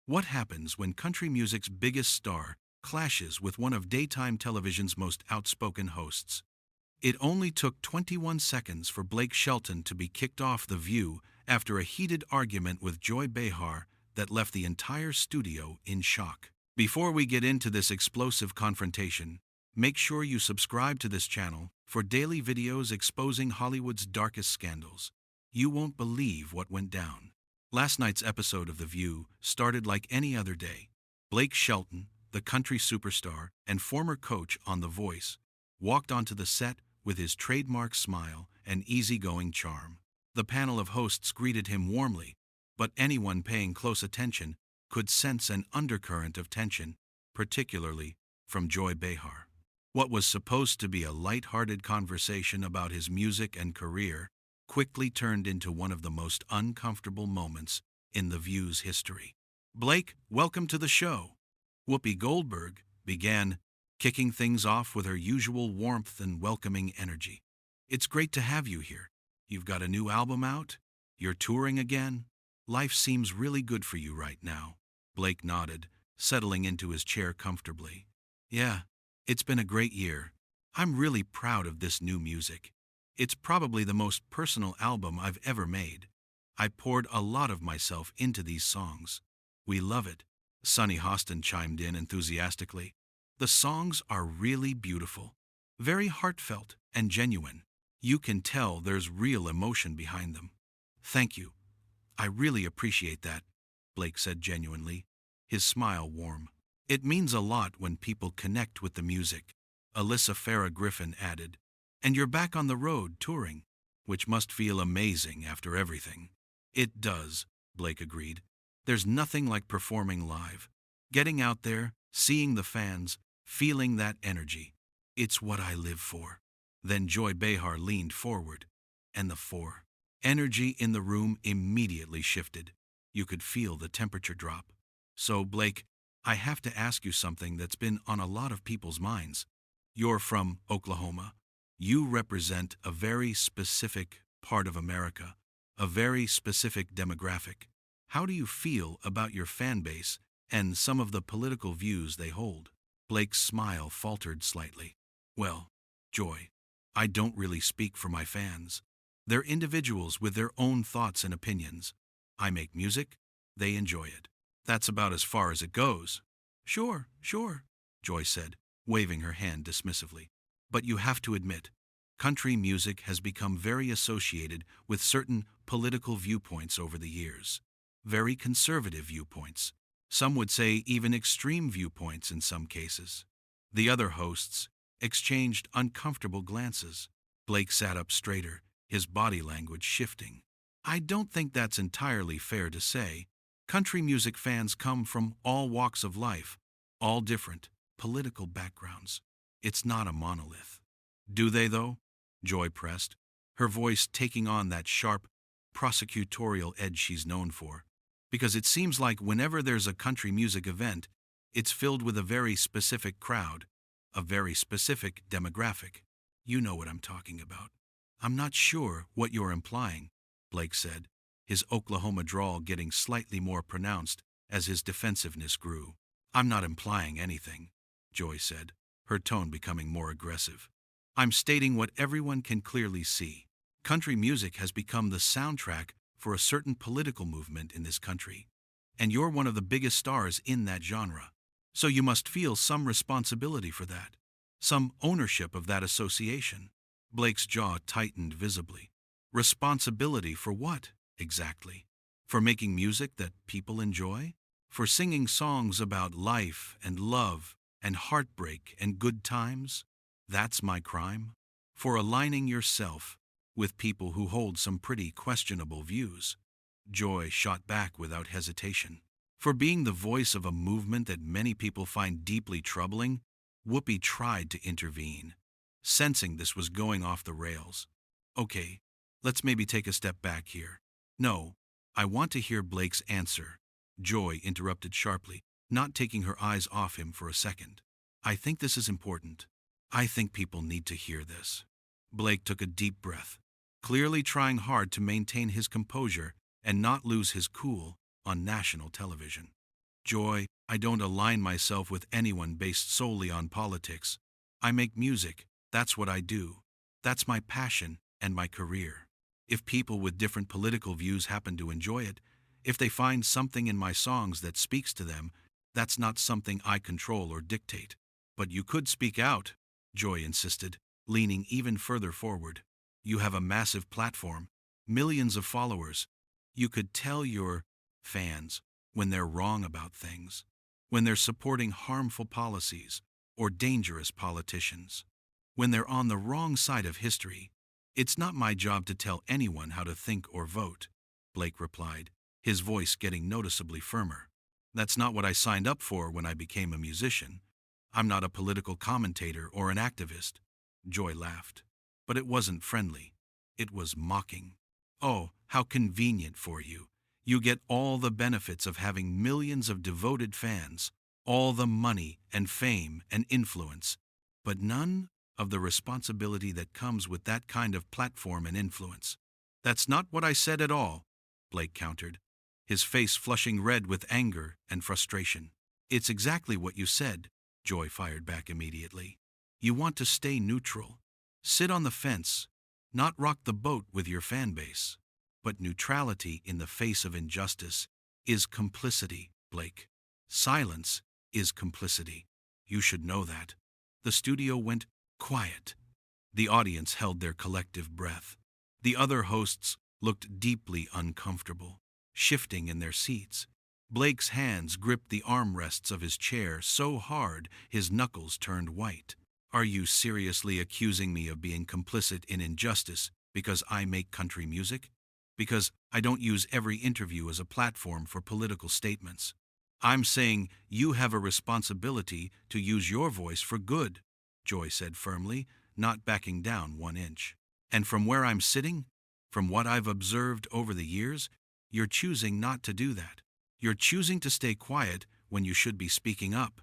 What happens when country music's biggest star clashes with one of daytime television's most outspoken hosts? It only took 21 seconds for Blake Shelton to be kicked off The View after a heated argument with Joy Behar that left the entire studio in shock. Before we get into this explosive confrontation, make sure you subscribe to this channel for daily videos exposing Hollywood's darkest scandals. You won't believe what went down. Last night's episode of The View started like any other day. Blake Shelton, the country superstar and former coach on The Voice, walked onto the set with his trademark smile and easygoing charm. The panel of hosts greeted him warmly, but anyone paying close attention could sense an undercurrent of tension, particularly from Joy Behar. What was supposed to be a light-hearted conversation about his music and career quickly turned into one of the most uncomfortable moments in The View's history. "Blake, welcome to the show." Whoopi Goldberg began, kicking things off with her usual warmth and welcoming energy. "It's great to have you here. You've got a new album out? You're touring again? Life seems really good for you right now." Blake nodded, settling into his chair comfortably. "Yeah, it's been a great year. I'm really proud of this new music. It's probably the most personal album I've ever made. I poured a lot of myself into these songs. We love it." Sonny Hostin chimed in enthusiastically. "The songs are really beautiful, very heartfelt and genuine. You can tell there's real emotion behind them." "Thank you. I really appreciate that," Blake said genuinely, his smile warm. "It means a lot when people connect with the music," Alyssa Farah Griffin added. "And you're back on the road touring, which must feel amazing after everything." "It does," Blake agreed. "There's nothing like performing live. Getting out there, seeing the fans, feeling that energy. It's what I live for." Then Joy Behar leaned forward, and the energy in the room immediately shifted. You could feel the temperature drop. "So, Blake, I have to ask you something that's been on a lot of people's minds. You're from Oklahoma. You represent a very specific part of America, a very specific demographic. How do you feel about your fan base and some of the political views they hold?" Blake's smile faltered slightly. "Well, Joy, I don't really speak for my fans. They're individuals with their own thoughts and opinions. I make music, they enjoy it. That's about as far as it goes." Sure, Joy said, waving her hand dismissively. "But you have to admit, country music has become very associated with certain political viewpoints over the years. Very conservative viewpoints. Some would say even extreme viewpoints in some cases." The other hosts exchanged uncomfortable glances. Blake sat up straighter, his body language shifting. "I don't think that's entirely fair to say. Country music fans come from all walks of life, all different political backgrounds. It's not a monolith." "Do they, though?" Joy pressed, her voice taking on that sharp, prosecutorial edge she's known for. "Because it seems like whenever there's a country music event, it's filled with a very specific crowd, a very specific demographic. You know what I'm talking about." "I'm not sure what you're implying," Blake said, his Oklahoma drawl getting slightly more pronounced as his defensiveness grew. "I'm not implying anything," Joy said, her tone becoming more aggressive. "I'm stating what everyone can clearly see. Country music has become the soundtrack for a certain political movement in this country, and you're one of the biggest stars in that genre. So you must feel some responsibility for that, some ownership of that association." Blake's jaw tightened visibly. "Responsibility for what, exactly? For making music that people enjoy? For singing songs about life and love and heartbreak and good times? That's my crime? For aligning yourself with people who hold some pretty questionable views?" Joy shot back without hesitation. "For being the voice of a movement that many people find deeply troubling?" Whoopi tried to intervene, sensing this was going off the rails. "Okay, let's maybe take a step back here." "No, I want to hear Blake's answer," Joy interrupted sharply, not taking her eyes off him for a second. "I think this is important. I think people need to hear this." Blake took a deep breath, clearly trying hard to maintain his composure and not lose his cool on national television. Joy, I don't align myself with anyone based solely on politics. I make music, that's what I do. That's my passion and my career. If people with different political views happen to enjoy it, if they find something in my songs that speaks to them, that's not something I control or dictate. But you could speak out, Joy insisted, leaning even further forward. You have a massive platform, millions of followers. You could tell your fans when they're wrong about things, when they're supporting harmful policies or dangerous politicians, when they're on the wrong side of history. It's not my job to tell anyone how to think or vote, Blake replied, his voice getting noticeably firmer. That's not what I signed up for when I became a musician. I'm not a political commentator or an activist. Joy laughed. But it wasn't friendly. It was mocking. Oh, how convenient for you. You get all the benefits of having millions of devoted fans, all the money and fame and influence, but none of the responsibility that comes with that kind of platform and influence. That's not what I said at all, Blake countered, his face flushing red with anger and frustration. It's exactly what you said, Joy fired back immediately. You want to stay neutral, sit on the fence, not rock the boat with your fan base. But neutrality in the face of injustice is complicity, Blake. Silence is complicity. You should know that. The studio went quiet. The audience held their collective breath. The other hosts looked deeply uncomfortable, shifting in their seats. Blake's hands gripped the armrests of his chair so hard his knuckles turned white. Are you seriously accusing me of being complicit in injustice because I make country music? Because I don't use every interview as a platform for political statements. I'm saying you have a responsibility to use your voice for good, Joy said firmly, not backing down 1 inch. And from where I'm sitting, from what I've observed over the years, you're choosing not to do that. You're choosing to stay quiet when you should be speaking up.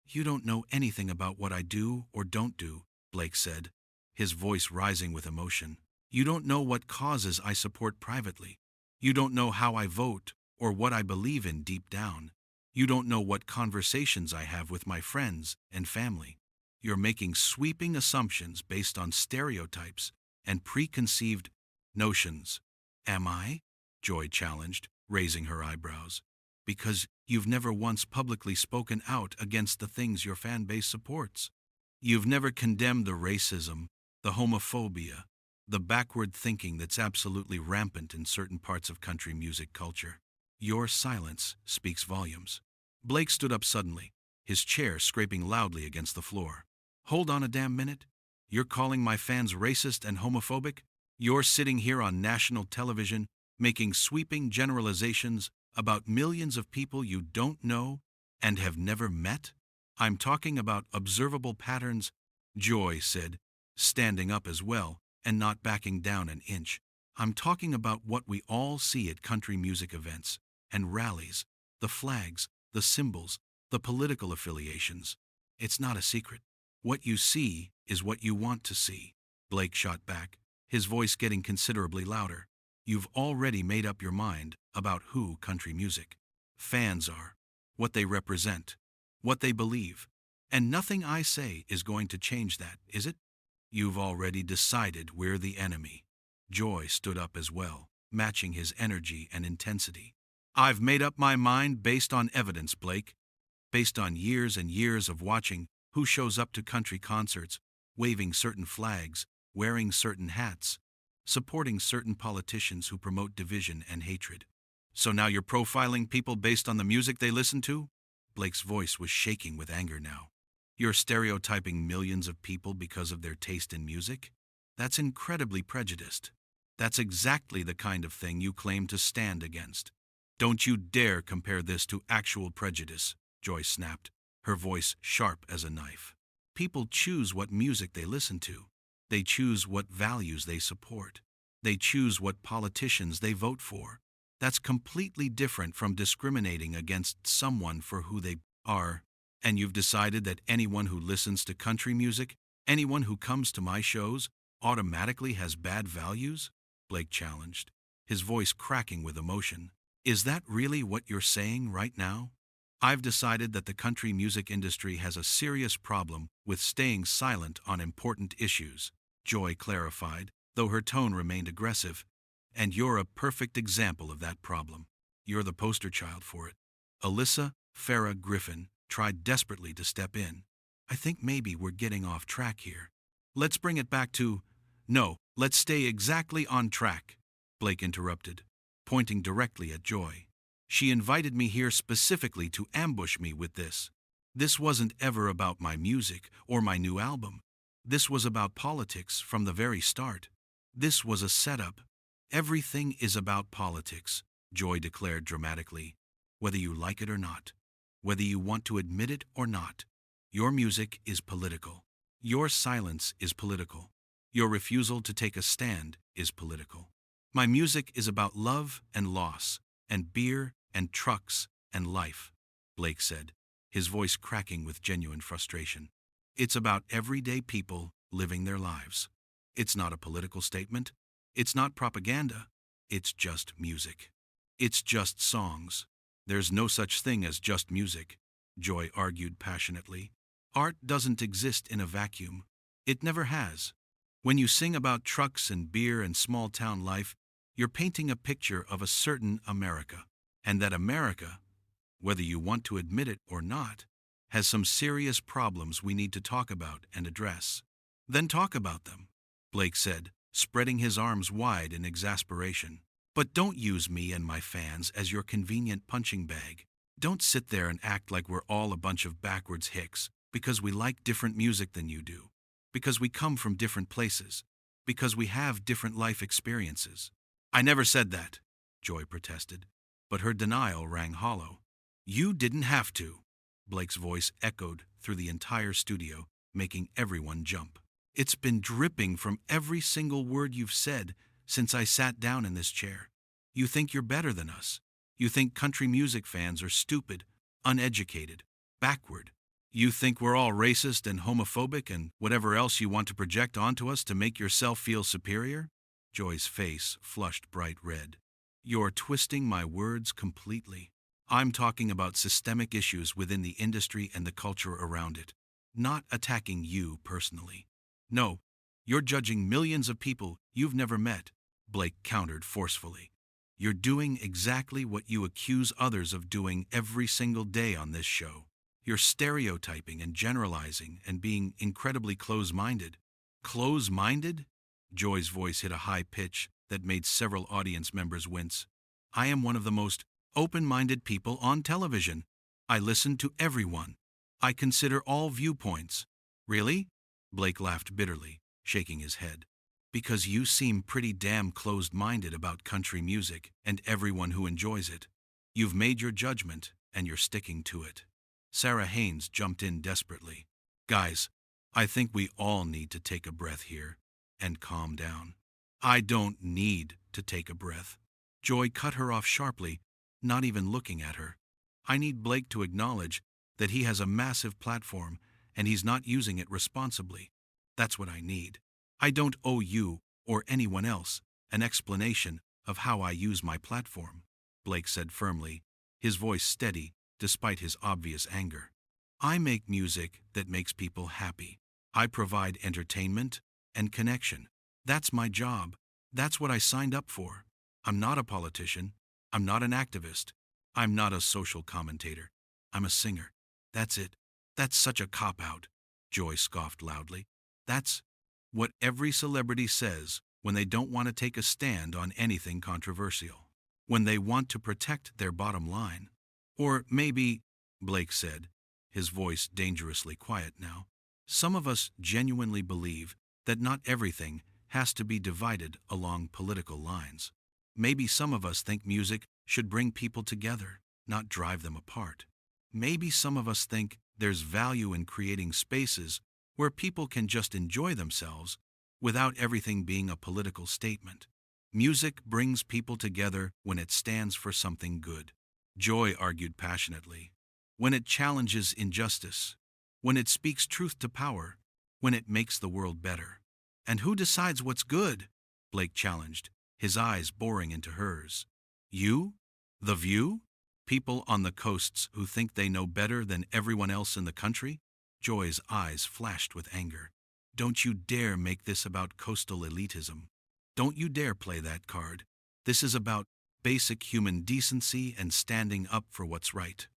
You don't know anything about what I do or don't do, Blake said, his voice rising with emotion. You don't know what causes I support privately. You don't know how I vote or what I believe in deep down. You don't know what conversations I have with my friends and family. You're making sweeping assumptions based on stereotypes and preconceived notions. Am I? Joy challenged, raising her eyebrows. Because you've never once publicly spoken out against the things your fan base supports. You've never condemned the racism, the homophobia, the backward thinking that's absolutely rampant in certain parts of country music culture. Your silence speaks volumes. Blake stood up suddenly, his chair scraping loudly against the floor. Hold on a damn minute. You're calling my fans racist and homophobic? You're sitting here on national television making sweeping generalizations about millions of people you don't know and have never met? I'm talking about observable patterns, Joy said, standing up as well and not backing down an inch. I'm talking about what we all see at country music events and rallies, the flags, the symbols, the political affiliations. It's not a secret. What you see is what you want to see, Blake shot back, his voice getting considerably louder. You've already made up your mind about who country music fans are, what they represent, what they believe, and nothing I say is going to change that, is it? You've already decided we're the enemy. Joy stood up as well, matching his energy and intensity. I've made up my mind based on evidence, Blake. Based on years and years of watching who shows up to country concerts, waving certain flags, wearing certain hats, supporting certain politicians who promote division and hatred. So now you're profiling people based on the music they listen to? Blake's voice was shaking with anger now. You're stereotyping millions of people because of their taste in music? That's incredibly prejudiced. That's exactly the kind of thing you claim to stand against. Don't you dare compare this to actual prejudice, Joy snapped, her voice sharp as a knife. People choose what music they listen to. They choose what values they support. They choose what politicians they vote for. That's completely different from discriminating against someone for who they are. And you've decided that anyone who listens to country music, anyone who comes to my shows, automatically has bad values? Blake challenged, his voice cracking with emotion. Is that really what you're saying right now? I've decided that the country music industry has a serious problem with staying silent on important issues, Joy clarified, though her tone remained aggressive. And you're a perfect example of that problem. You're the poster child for it. Alyssa Farah Griffin tried desperately to step in. I think maybe we're getting off track here. Let's bring it back to... No, let's stay exactly on track, Blake interrupted, pointing directly at Joy. She invited me here specifically to ambush me with this. This wasn't ever about my music or my new album. This was about politics from the very start. This was a setup. Everything is about politics, Joy declared dramatically, whether you like it or not, whether you want to admit it or not. Your music is political. Your silence is political. Your refusal to take a stand is political. My music is about love and loss, and beer and trucks and life, Blake said, his voice cracking with genuine frustration. It's about everyday people living their lives. It's not a political statement. It's not propaganda. It's just music. It's just songs. There's no such thing as just music, Joy argued passionately. Art doesn't exist in a vacuum. It never has. When you sing about trucks and beer and small-town life, you're painting a picture of a certain America. And that America, whether you want to admit it or not, has some serious problems we need to talk about and address. Then talk about them, Blake said, spreading his arms wide in exasperation. But don't use me and my fans as your convenient punching bag. Don't sit there and act like we're all a bunch of backwards hicks because we like different music than you do, because we come from different places, because we have different life experiences. I never said that, Joy protested, but her denial rang hollow. You didn't have to, Blake's voice echoed through the entire studio, making everyone jump. It's been dripping from every single word you've said since I sat down in this chair. You think you're better than us. You think country music fans are stupid, uneducated, backward. You think we're all racist and homophobic and whatever else you want to project onto us to make yourself feel superior? Joy's face flushed bright red. You're twisting my words completely. I'm talking about systemic issues within the industry and the culture around it, not attacking you personally. No, you're judging millions of people you've never met, Blake countered forcefully. You're doing exactly what you accuse others of doing every single day on this show. You're stereotyping and generalizing and being incredibly close-minded. Close-minded? Joy's voice hit a high pitch that made several audience members wince. I am one of the most open-minded people on television. I listen to everyone. I consider all viewpoints. Really? Blake laughed bitterly, shaking his head. Because you seem pretty damn closed-minded about country music and everyone who enjoys it. You've made your judgment, and you're sticking to it. Sarah Haynes jumped in desperately. Guys, I think we all need to take a breath here and calm down. I don't need to take a breath. Joy cut her off sharply, not even looking at her. I need Blake to acknowledge that he has a massive platform and he's not using it responsibly. That's what I need. I don't owe you or anyone else an explanation of how I use my platform, Blake said firmly, his voice steady despite his obvious anger. I make music that makes people happy. I provide entertainment and connection. That's my job. That's what I signed up for. I'm not a politician. I'm not an activist. I'm not a social commentator. I'm a singer. That's it. That's such a cop-out, Joy scoffed loudly. That's what every celebrity says when they don't want to take a stand on anything controversial, when they want to protect their bottom line. Or maybe, Blake said, his voice dangerously quiet now, some of us genuinely believe that not everything has to be divided along political lines. Maybe some of us think music should bring people together, not drive them apart. Maybe some of us think there's value in creating spaces where people can just enjoy themselves without everything being a political statement. Music brings people together when it stands for something good, Joy argued passionately. When it challenges injustice, when it speaks truth to power, when it makes the world better. And who decides what's good? Blake challenged, his eyes boring into hers. You? The View? People on the coasts who think they know better than everyone else in the country? Joy's eyes flashed with anger. Don't you dare make this about coastal elitism. Don't you dare play that card. This is about basic human decency and standing up for what's right.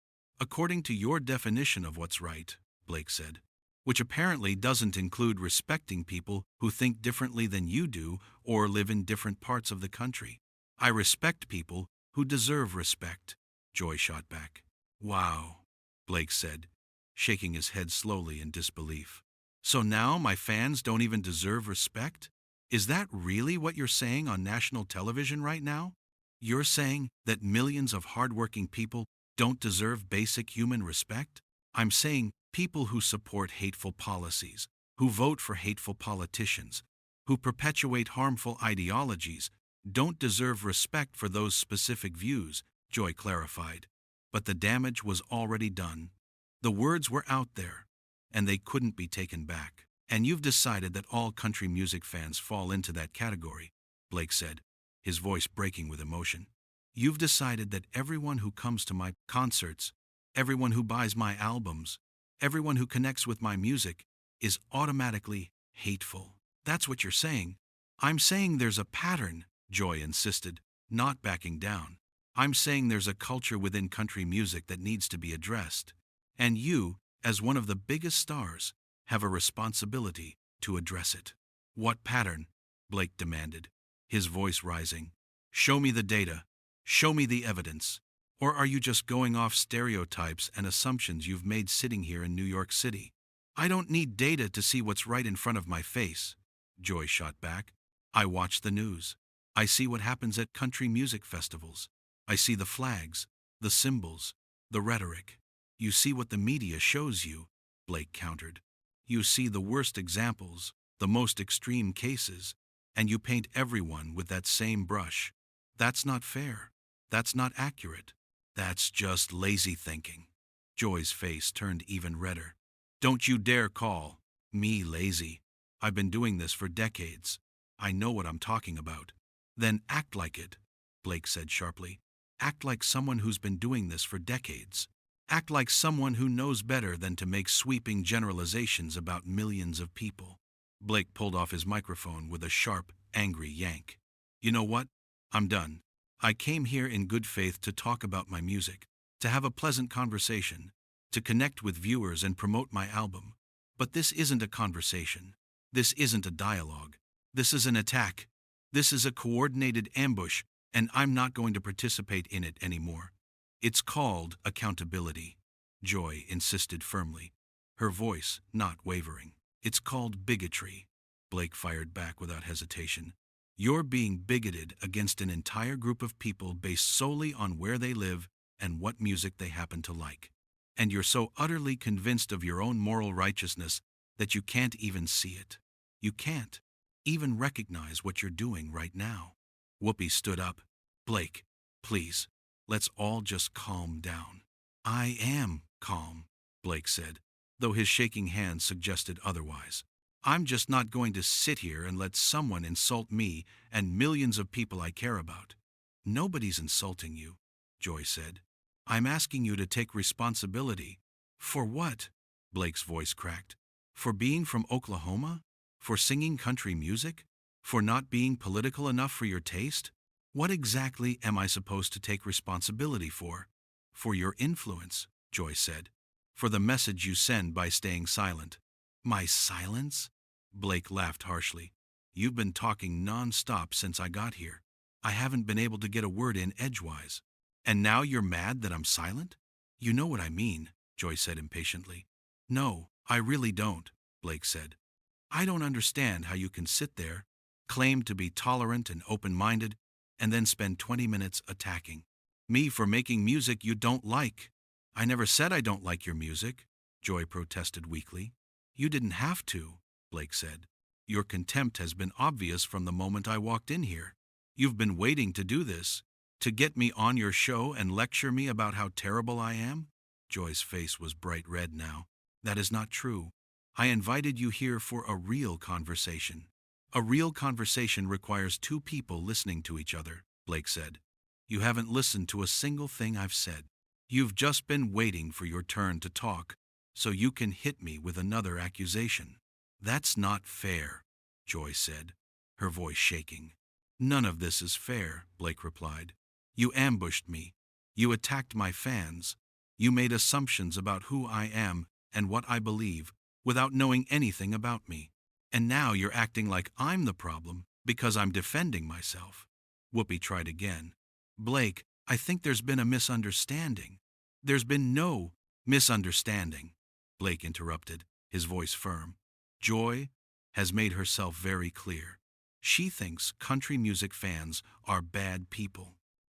According to your definition of what's right, Blake said, which apparently doesn't include respecting people who think differently than you do or live in different parts of the country. I respect people who deserve respect, Joy shot back. Wow, Blake said, shaking his head slowly in disbelief. So now my fans don't even deserve respect? Is that really what you're saying on national television right now? You're saying that millions of hardworking people don't deserve basic human respect? I'm saying people who support hateful policies, who vote for hateful politicians, who perpetuate harmful ideologies, don't deserve respect for those specific views, Joy clarified. But the damage was already done. The words were out there, and they couldn't be taken back. And you've decided that all country music fans fall into that category, Blake said, his voice breaking with emotion. You've decided that everyone who comes to my concerts, everyone who buys my albums, everyone who connects with my music is automatically hateful. That's what you're saying. I'm saying there's a pattern, Joy insisted, not backing down. I'm saying there's a culture within country music that needs to be addressed. And you, as one of the biggest stars, have a responsibility to address it. What pattern? Blake demanded, his voice rising. Show me the data. Show me the evidence. Or are you just going off stereotypes and assumptions you've made sitting here in New York City? I don't need data to see what's right in front of my face, Joy shot back. I watch the news. I see what happens at country music festivals. I see the flags, the symbols, the rhetoric. You see what the media shows you, Blake countered. You see the worst examples, the most extreme cases, and you paint everyone with that same brush. That's not fair. That's not accurate. That's just lazy thinking. Joy's face turned even redder. Don't you dare call me lazy. I've been doing this for decades. I know what I'm talking about. Then act like it, Blake said sharply. Act like someone who's been doing this for decades. Act like someone who knows better than to make sweeping generalizations about millions of people. Blake pulled off his microphone with a sharp, angry yank. You know what? I'm done. I came here in good faith to talk about my music, to have a pleasant conversation, to connect with viewers and promote my album. But this isn't a conversation. This isn't a dialogue. This is an attack. This is a coordinated ambush, and I'm not going to participate in it anymore. It's called accountability, Joy insisted firmly, her voice not wavering. It's called bigotry, Blake fired back without hesitation. You're being bigoted against an entire group of people based solely on where they live and what music they happen to like. And you're so utterly convinced of your own moral righteousness that you can't even see it. You can't even recognize what you're doing right now. Whoopi stood up. Blake, please, let's all just calm down. I am calm, Blake said, though his shaking hand suggested otherwise. I'm just not going to sit here and let someone insult me and millions of people I care about. Nobody's insulting you, Joy said. I'm asking you to take responsibility. For what? Blake's voice cracked. For being from Oklahoma? For singing country music? For not being political enough for your taste? What exactly am I supposed to take responsibility for? For your influence, Joy said. For the message you send by staying silent. My silence? Blake laughed harshly. You've been talking non-stop since I got here. I haven't been able to get a word in edgewise. And now you're mad that I'm silent? You know what I mean, Joy said impatiently. No, I really don't, Blake said. I don't understand how you can sit there, claim to be tolerant and open-minded, and then spend 20 minutes attacking me for making music you don't like. I never said I don't like your music, Joy protested weakly. You didn't have to, Blake said. Your contempt has been obvious from the moment I walked in here. You've been waiting to do this, to get me on your show and lecture me about how terrible I am? Joy's face was bright red now. That is not true. I invited you here for a real conversation. A real conversation requires two people listening to each other, Blake said. You haven't listened to a single thing I've said. You've just been waiting for your turn to talk, so you can hit me with another accusation. That's not fair, Joy said, her voice shaking. None of this is fair, Blake replied. You ambushed me. You attacked my fans. You made assumptions about who I am and what I believe without knowing anything about me. And now you're acting like I'm the problem because I'm defending myself. Whoopi tried again. Blake, I think there's been a misunderstanding. There's been no misunderstanding, Blake interrupted, his voice firm. Joy has made herself very clear. She thinks country music fans are bad people.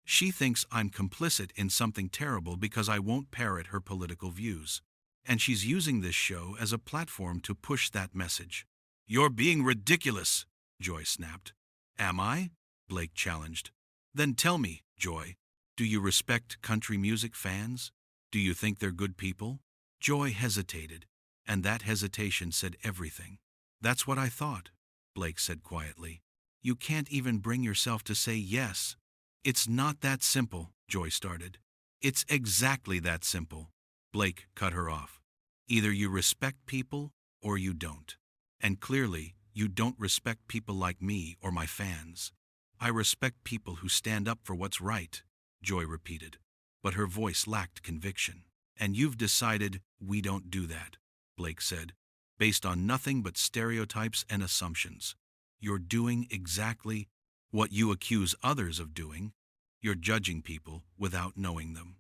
She thinks I'm complicit in something terrible because I won't parrot her political views. And she's using this show as a platform to push that message. You're being ridiculous, Joy snapped. Am I? Blake challenged. Then tell me, Joy, do you respect country music fans? Do you think they're good people? Joy hesitated, and that hesitation said everything. That's what I thought, Blake said quietly. You can't even bring yourself to say yes. It's not that simple, Joy started. It's exactly that simple. Blake cut her off. Either you respect people or you don't. And clearly, you don't respect people like me or my fans. I respect people who stand up for what's right, Joy repeated, but her voice lacked conviction. And you've decided we don't do that, Blake said, based on nothing but stereotypes and assumptions. You're doing exactly what you accuse others of doing. You're judging people without knowing them.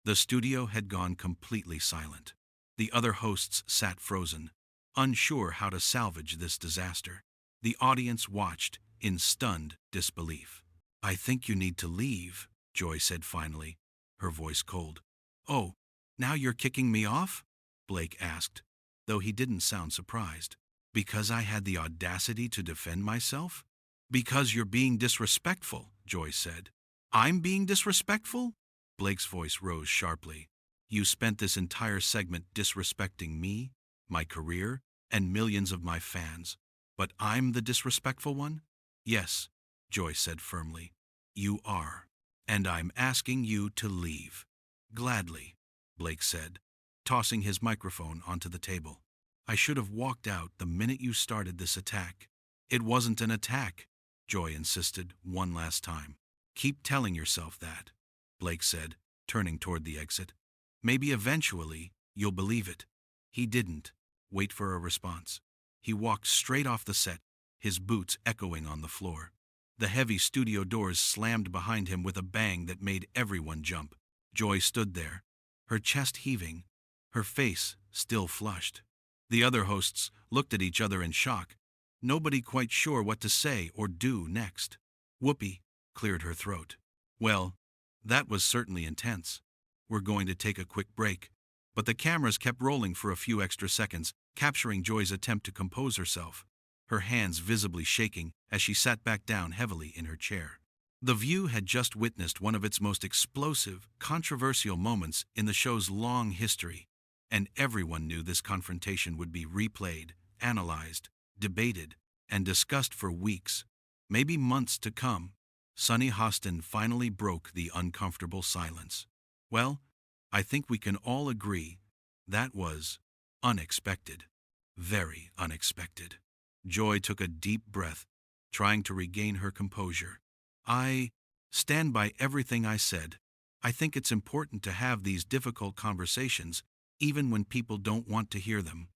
The studio had gone completely silent. The other hosts sat frozen, unsure how to salvage this disaster. The audience watched in stunned disbelief. I think you need to leave, Joy said finally, her voice cold. Oh, now you're kicking me off? Blake asked, though he didn't sound surprised. Because I had the audacity to defend myself? Because you're being disrespectful, Joy said. I'm being disrespectful? Blake's voice rose sharply. You spent this entire segment disrespecting me, my career, and millions of my fans. But I'm the disrespectful one? Yes, Joy said firmly. You are. And I'm asking you to leave. Gladly, Blake said, tossing his microphone onto the table. I should have walked out the minute you started this attack. It wasn't an attack, Joy insisted one last time. Keep telling yourself that, Blake said, turning toward the exit. Maybe eventually you'll believe it. He didn't wait for a response. He walked straight off the set, his boots echoing on the floor. The heavy studio doors slammed behind him with a bang that made everyone jump. Joy stood there, her chest heaving, her face still flushed. The other hosts looked at each other in shock, nobody quite sure what to say or do next. Whoopi cleared her throat. Well, that was certainly intense. We're going to take a quick break. But the cameras kept rolling for a few extra seconds, capturing Joy's attempt to compose herself, her hands visibly shaking as she sat back down heavily in her chair. The View had just witnessed one of its most explosive, controversial moments in the show's long history, and everyone knew this confrontation would be replayed, analyzed, debated, and discussed for weeks, maybe months to come. Sunny Hostin finally broke the uncomfortable silence. Well, I think we can all agree that was unexpected. Very unexpected. Joy took a deep breath, trying to regain her composure. I stand by everything I said. I think it's important to have these difficult conversations, even when people don't want to hear them.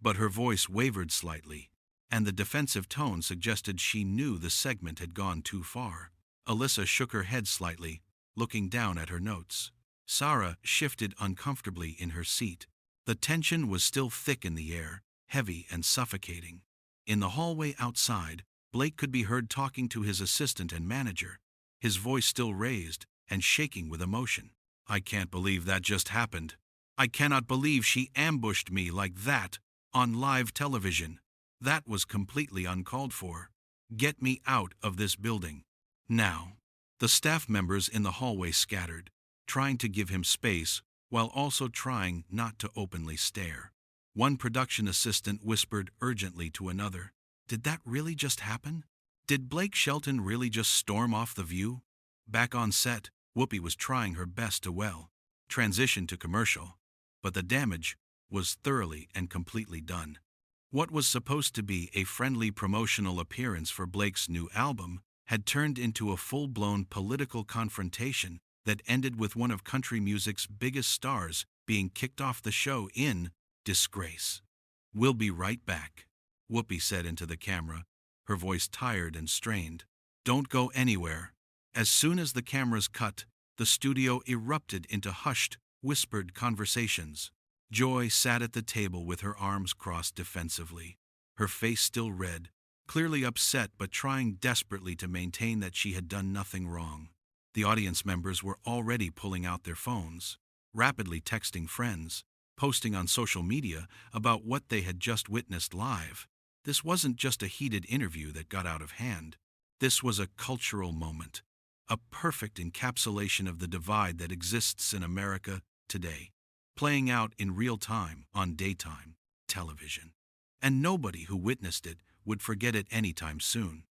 But her voice wavered slightly, and the defensive tone suggested she knew the segment had gone too far. Alyssa shook her head slightly, looking down at her notes. Sarah shifted uncomfortably in her seat. The tension was still thick in the air, heavy and suffocating. In the hallway outside, Blake could be heard talking to his assistant and manager, his voice still raised and shaking with emotion. I can't believe that just happened. I cannot believe she ambushed me like that on live television. That was completely uncalled for. Get me out of this building. Now. The staff members in the hallway scattered, trying to give him space while also trying not to openly stare. One production assistant whispered urgently to another, "Did that really just happen? Did Blake Shelton really just storm off The View?" Back on set, Whoopi was trying her best to, well, transition to commercial, but the damage was thoroughly and completely done. What was supposed to be a friendly promotional appearance for Blake's new album had turned into a full-blown political confrontation that ended with one of country music's biggest stars being kicked off the show in disgrace. "We'll be right back," Whoopi said into the camera, her voice tired and strained. "Don't go anywhere." As soon as the cameras cut, the studio erupted into hushed, whispered conversations. Joy sat at the table with her arms crossed defensively, her face still red, clearly upset but trying desperately to maintain that she had done nothing wrong. The audience members were already pulling out their phones, rapidly texting friends, posting on social media about what they had just witnessed live. This wasn't just a heated interview that got out of hand. This was a cultural moment, a perfect encapsulation of the divide that exists in America today, playing out in real time on daytime television. And nobody who witnessed it would forget it anytime soon.